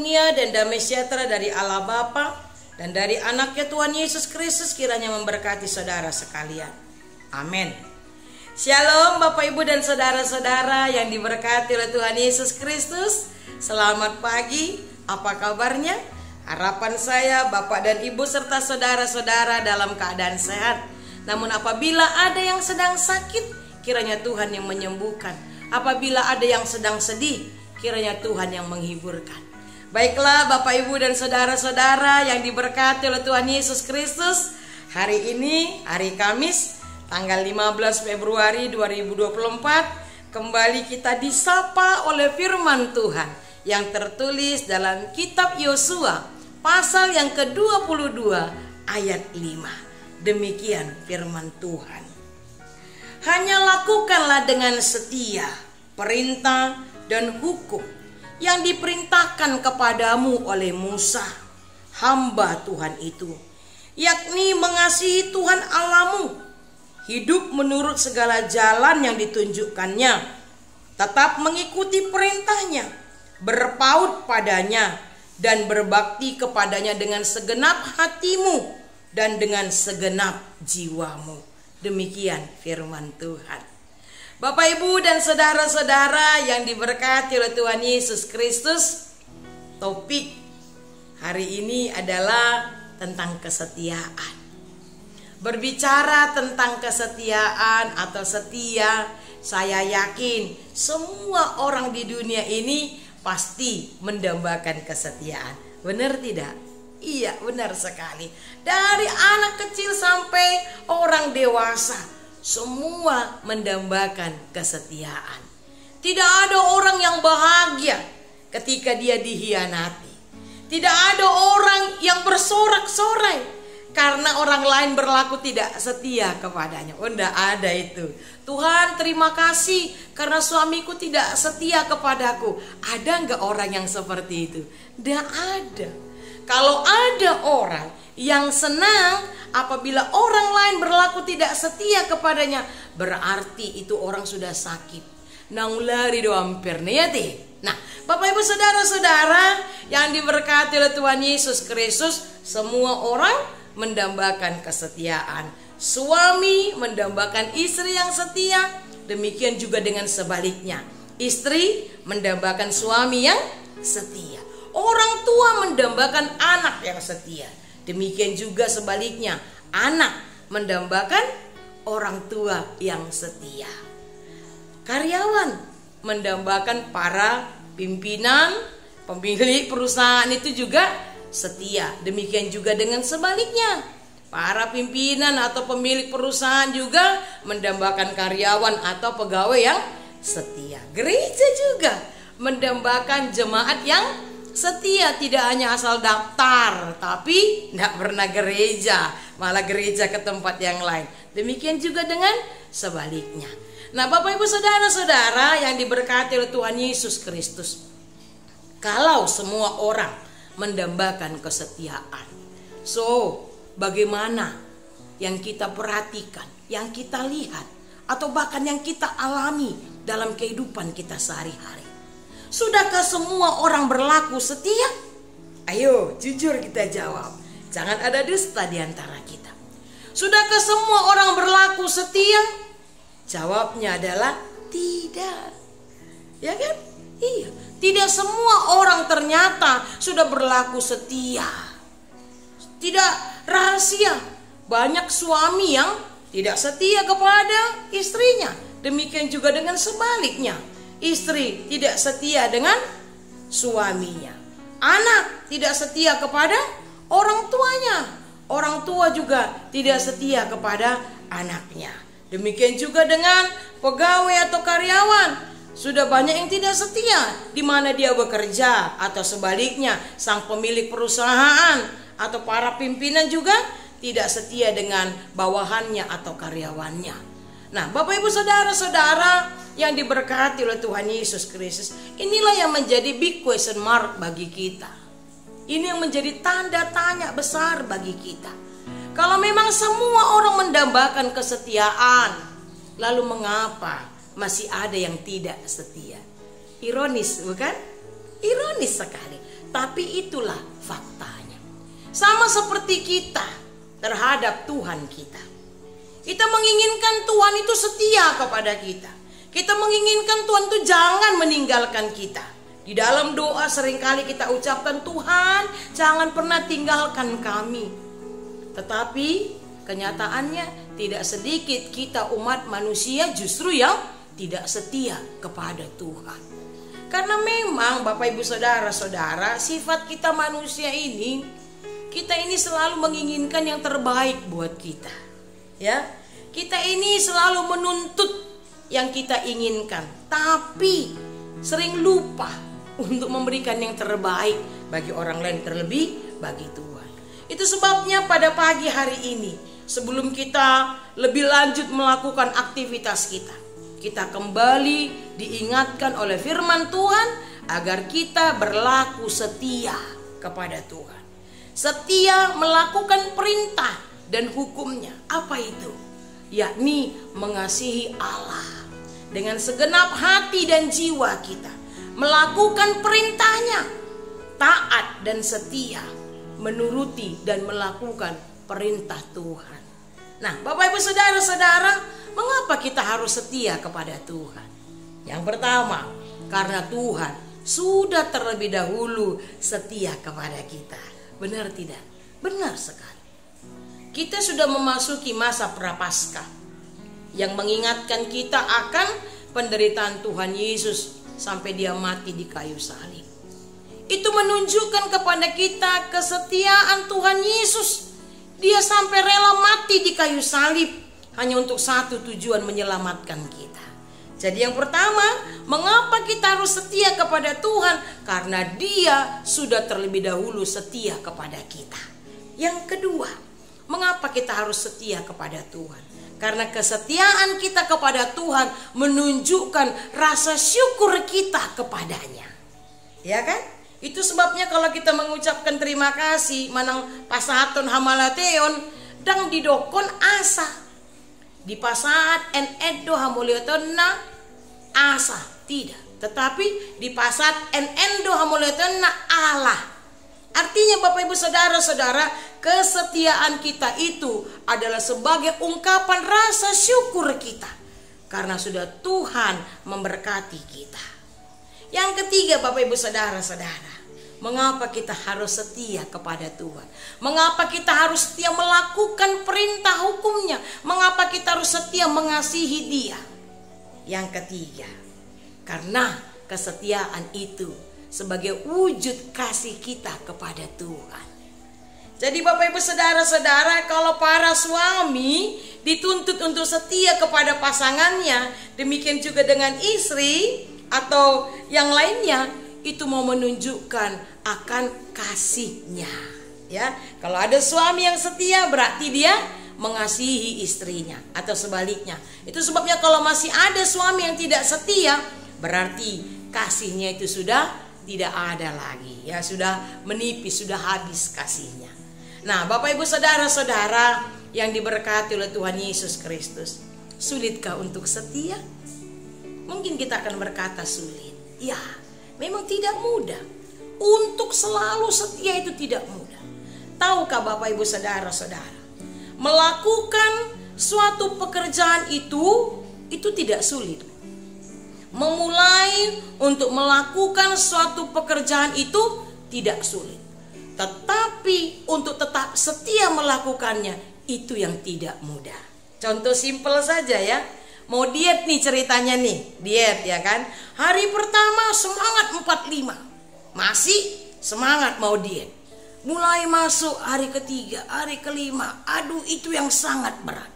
karunia dan damai sejahtera dari Allah Bapa dan dari anaknya Tuhan Yesus Kristus kiranya memberkati saudara sekalian. Amin. Shalom Bapak Ibu dan saudara-saudara yang diberkati oleh Tuhan Yesus Kristus. Selamat pagi, apa kabarnya? Harapan saya Bapak dan Ibu serta saudara-saudara dalam keadaan sehat. Namun apabila ada yang sedang sakit, kiranya Tuhan yang menyembuhkan. Apabila ada yang sedang sedih, kiranya Tuhan yang menghiburkan. Baiklah Bapak Ibu dan saudara-saudara yang diberkati oleh Tuhan Yesus Kristus. Hari ini hari Kamis tanggal 15 Februari 2024, kembali kita disapa oleh firman Tuhan yang tertulis dalam kitab Yosua pasal yang ke-22 ayat 5. Demikian firman Tuhan. Hanya lakukanlah dengan setia perintah dan hukum yang diperintahkan kepadamu oleh Musa, hamba Tuhan itu, yakni mengasihi Tuhan Allahmu, hidup menurut segala jalan yang ditunjukkannya, tetap mengikuti perintahnya, berpaut padanya, dan berbakti kepadanya dengan segenap hatimu dan dengan segenap jiwamu. Demikian firman Tuhan. Bapak Ibu dan saudara-saudara yang diberkati oleh Tuhan Yesus Kristus, topik hari ini adalah tentang kesetiaan. Berbicara tentang kesetiaan atau setia, saya yakin semua orang di dunia ini pasti mendambakan kesetiaan. Benar tidak? Iya, benar sekali. Dari anak kecil sampai orang dewasa, semua mendambakan kesetiaan. Tidak ada orang yang bahagia ketika dia dihianati. Tidak ada orang yang bersorak-sorai karena orang lain berlaku tidak setia kepadanya. Oh, tidak ada itu. Tuhan, terima kasih karena suamiku tidak setia kepadaku. Ada enggak orang yang seperti itu? Tidak ada. Kalau ada orang yang senang apabila orang lain berlaku tidak setia kepadanya, berarti itu orang sudah sakit. Naulari doampir niyati. Nah, Bapak Ibu saudara-saudara yang diberkati oleh Tuhan Yesus Kristus, semua orang mendambakan kesetiaan. Suami mendambakan istri yang setia, demikian juga dengan sebaliknya. Istri mendambakan suami yang setia. Orang tua mendambakan anak yang setia. Demikian juga sebaliknya, anak mendambakan orang tua yang setia. Karyawan mendambakan para pimpinan, pemilik perusahaan itu juga setia. Demikian juga dengan sebaliknya, para pimpinan atau pemilik perusahaan juga mendambakan karyawan atau pegawai yang setia. Gereja juga mendambakan jemaat yang setia, tidak hanya asal daftar tapi tidak pernah gereja, malah gereja ke tempat yang lain. Demikian juga dengan sebaliknya. Nah Bapak Ibu saudara-saudara yang diberkati oleh Tuhan Yesus Kristus, kalau semua orang mendambakan kesetiaan, so bagaimana yang kita perhatikan, yang kita lihat, atau bahkan yang kita alami dalam kehidupan kita sehari-hari? Sudahkah semua orang berlaku setia? Ayo jujur kita jawab. Jangan ada dusta di antara kita. Sudahkah semua orang berlaku setia? Jawabnya adalah tidak. Ya kan? Iya. Tidak semua orang ternyata sudah berlaku setia. Tidak rahasia, banyak suami yang tidak setia kepada istrinya. Demikian juga dengan sebaliknya. Istri tidak setia dengan suaminya. Anak tidak setia kepada orang tuanya. Orang tua juga tidak setia kepada anaknya. Demikian juga dengan pegawai atau karyawan. Sudah banyak yang tidak setia di mana dia bekerja, atau sebaliknya sang pemilik perusahaan atau para pimpinan juga tidak setia dengan bawahannya atau karyawannya. Nah, Bapak Ibu saudara-saudara yang diberkati oleh Tuhan Yesus Kristus, inilah yang menjadi big question mark bagi kita. Ini yang menjadi tanda tanya besar bagi kita. Kalau memang semua orang mendambakan kesetiaan, lalu mengapa masih ada yang tidak setia? Ironis, bukan? Ironis sekali. Tapi itulah faktanya. Sama seperti kita terhadap Tuhan kita. Kita menginginkan Tuhan itu setia kepada kita. Kita menginginkan Tuhan itu jangan meninggalkan kita. Di dalam doa seringkali kita ucapkan, Tuhan jangan pernah tinggalkan kami. Tetapi kenyataannya tidak sedikit kita umat manusia justru yang tidak setia kepada Tuhan. Karena memang Bapak Ibu Saudara-saudara, sifat kita manusia ini, kita ini selalu menginginkan yang terbaik buat kita. Ya, kita ini selalu menuntut yang kita inginkan, tapi sering lupa untuk memberikan yang terbaik bagi orang lain, terlebih bagi Tuhan. Itu sebabnya pada pagi hari ini, sebelum kita lebih lanjut melakukan aktivitas kita kembali diingatkan oleh firman Tuhan agar kita berlaku setia kepada Tuhan. Setia melakukan perintah dan hukumnya. Apa itu? Yakni mengasihi Allah dengan segenap hati dan jiwa kita, melakukan perintahnya, taat dan setia, menuruti dan melakukan perintah Tuhan. Nah, Bapak Ibu Saudara-saudara, mengapa kita harus setia kepada Tuhan? Yang pertama, karena Tuhan sudah terlebih dahulu setia kepada kita. Benar tidak? Benar sekali. Kita sudah memasuki masa prapaskah yang mengingatkan kita akan penderitaan Tuhan Yesus sampai dia mati di kayu salib. Itu menunjukkan kepada kita kesetiaan Tuhan Yesus. Dia sampai rela mati di kayu salib hanya untuk satu tujuan, menyelamatkan kita. Jadi yang pertama, mengapa kita harus setia kepada Tuhan? Karena dia sudah terlebih dahulu setia kepada kita. Yang kedua, mengapa kita harus setia kepada Tuhan? Karena kesetiaan kita kepada Tuhan menunjukkan rasa syukur kita kepadanya. Ya kan? Itu sebabnya kalau kita mengucapkan terima kasih, manang pasaton hamalateon, dang didokon asa. Di pasaat en edo hamolioton na asa, tidak. Tetapi di pasaat en endo hamolioton na Allah. Artinya Bapak Ibu Saudara-saudara, kesetiaan kita itu adalah sebagai ungkapan rasa syukur kita karena sudah Tuhan memberkati kita. Yang ketiga Bapak Ibu Saudara-saudara, mengapa kita harus setia kepada Tuhan? Mengapa kita harus setia melakukan perintah hukumnya? Mengapa kita harus setia mengasihi Dia? Yang ketiga, karena kesetiaan itu sebagai wujud kasih kita kepada Tuhan. Jadi Bapak Ibu Saudara-saudara, kalau para suami dituntut untuk setia kepada pasangannya, demikian juga dengan istri atau yang lainnya, itu mau menunjukkan akan kasihnya. Ya, kalau ada suami yang setia berarti dia mengasihi istrinya, atau sebaliknya. Itu sebabnya kalau masih ada suami yang tidak setia, berarti kasihnya itu sudah tidak ada lagi, ya, sudah menipis, sudah habis kasihnya. Nah, Bapak Ibu Saudara-saudara yang diberkati oleh Tuhan Yesus Kristus, sulitkah untuk setia? Mungkin kita akan berkata sulit. Ya, memang tidak mudah. Untuk selalu setia itu tidak mudah. Tahukah Bapak Ibu Saudara-saudara, melakukan suatu pekerjaan itu tidak sulit. Memulai untuk melakukan suatu pekerjaan itu tidak sulit. Tetapi untuk tetap setia melakukannya itu yang tidak mudah. Contoh simpel saja ya. Mau diet nih ceritanya nih, diet ya kan. Hari pertama semangat 45, masih semangat mau diet. Mulai masuk hari ketiga, hari kelima, aduh itu yang sangat berat.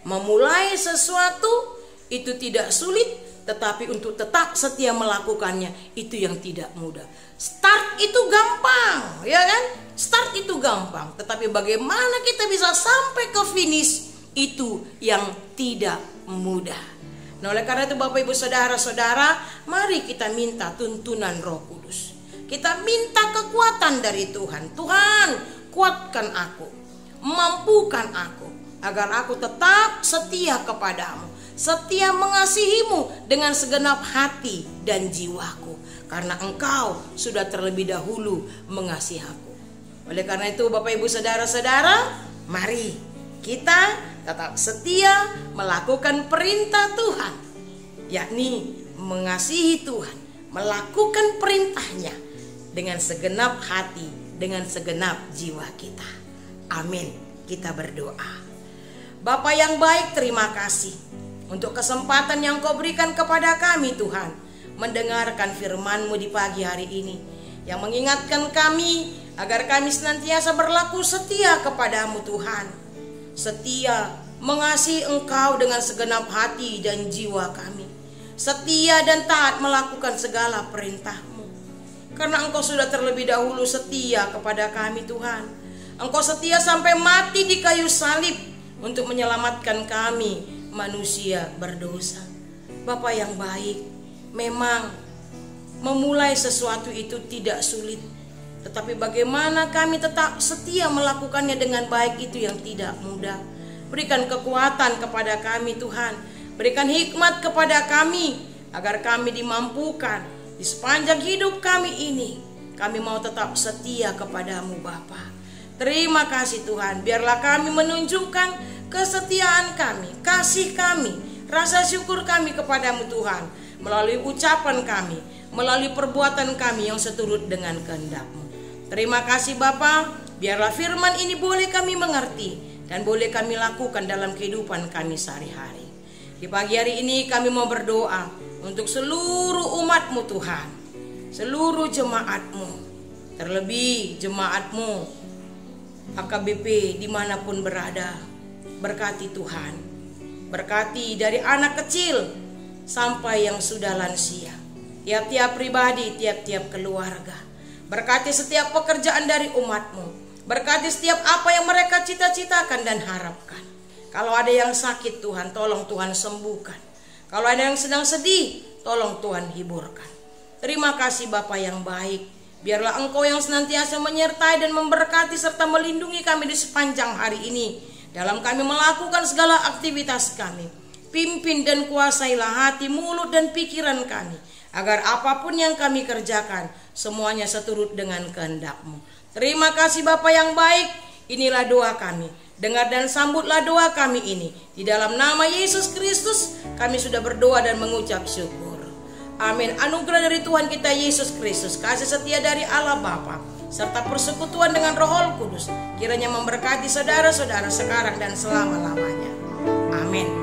Memulai sesuatu itu tidak sulit, tetapi untuk tetap setia melakukannya itu yang tidak mudah. Start itu gampang, ya kan? Start itu gampang, tetapi bagaimana kita bisa sampai ke finish itu yang tidak mudah. Nah, oleh karena itu Bapak Ibu Saudara-saudara, mari kita minta tuntunan Roh Kudus. Kita minta kekuatan dari Tuhan. Tuhan, kuatkan aku, mampukan aku, agar aku tetap setia kepadamu, setia mengasihimu dengan segenap hati dan jiwaku. karena Engkau sudah terlebih dahulu mengasihi aku. Oleh karena itu Bapak Ibu Saudara-saudara, mari kita tetap setia melakukan perintah Tuhan, yakni mengasihi Tuhan, melakukan perintahnya dengan segenap hati, dengan segenap jiwa kita. Amin. Kita berdoa. Bapa yang baik, terima kasih untuk kesempatan yang Kau berikan kepada kami Tuhan, mendengarkan firman-Mu di pagi hari ini, yang mengingatkan kami agar kami senantiasa berlaku setia kepadamu Tuhan. Setia mengasihi Engkau dengan segenap hati dan jiwa kami. Setia dan taat melakukan segala perintah-Mu. Karena Engkau sudah terlebih dahulu setia kepada kami Tuhan. Engkau setia sampai mati di kayu salib untuk menyelamatkan kami manusia berdosa. Bapa yang baik, memang memulai sesuatu itu tidak sulit. Tetapi bagaimana kami tetap setia melakukannya dengan baik itu yang tidak mudah. Berikan kekuatan kepada kami Tuhan. Berikan hikmat kepada kami agar kami dimampukan di sepanjang hidup kami ini. Kami mau tetap setia kepadamu Bapa. Terima kasih Tuhan. Biarlah kami menunjukkan kesetiaan kami, kasih kami, rasa syukur kami kepadamu Tuhan, melalui ucapan kami, melalui perbuatan kami yang seturut dengan kehendak-Mu. Terima kasih Bapa, biarlah firman ini boleh kami mengerti dan boleh kami lakukan dalam kehidupan kami sehari-hari. Di pagi hari ini kami mau berdoa untuk seluruh umat-Mu Tuhan, seluruh jemaat-Mu, terlebih jemaat-Mu AKBP dimanapun berada. Berkati Tuhan, berkati dari anak kecil sampai yang sudah lansia, tiap-tiap pribadi, tiap-tiap keluarga. Berkati setiap pekerjaan dari umat-Mu. Berkati setiap apa yang mereka cita-citakan dan harapkan. Kalau ada yang sakit Tuhan, tolong Tuhan sembuhkan. Kalau ada yang sedang sedih, tolong Tuhan hiburkan. Terima kasih Bapa yang baik. Biarlah Engkau yang senantiasa menyertai dan memberkati serta melindungi kami di sepanjang hari ini. Dalam kami melakukan segala aktivitas kami. Pimpin dan kuasailah hati, mulut dan pikiran kami. Agar apapun yang kami kerjakan, semuanya seturut dengan kehendak-Mu. Terima kasih Bapa yang baik. Inilah doa kami. Dengar dan sambutlah doa kami ini. Di dalam nama Yesus Kristus kami sudah berdoa dan mengucap syukur. Amin. Anugerah dari Tuhan kita Yesus Kristus, kasih setia dari Allah Bapa, serta persekutuan dengan Roh Kudus kiranya memberkati saudara-saudara sekarang dan selama-lamanya. Amin.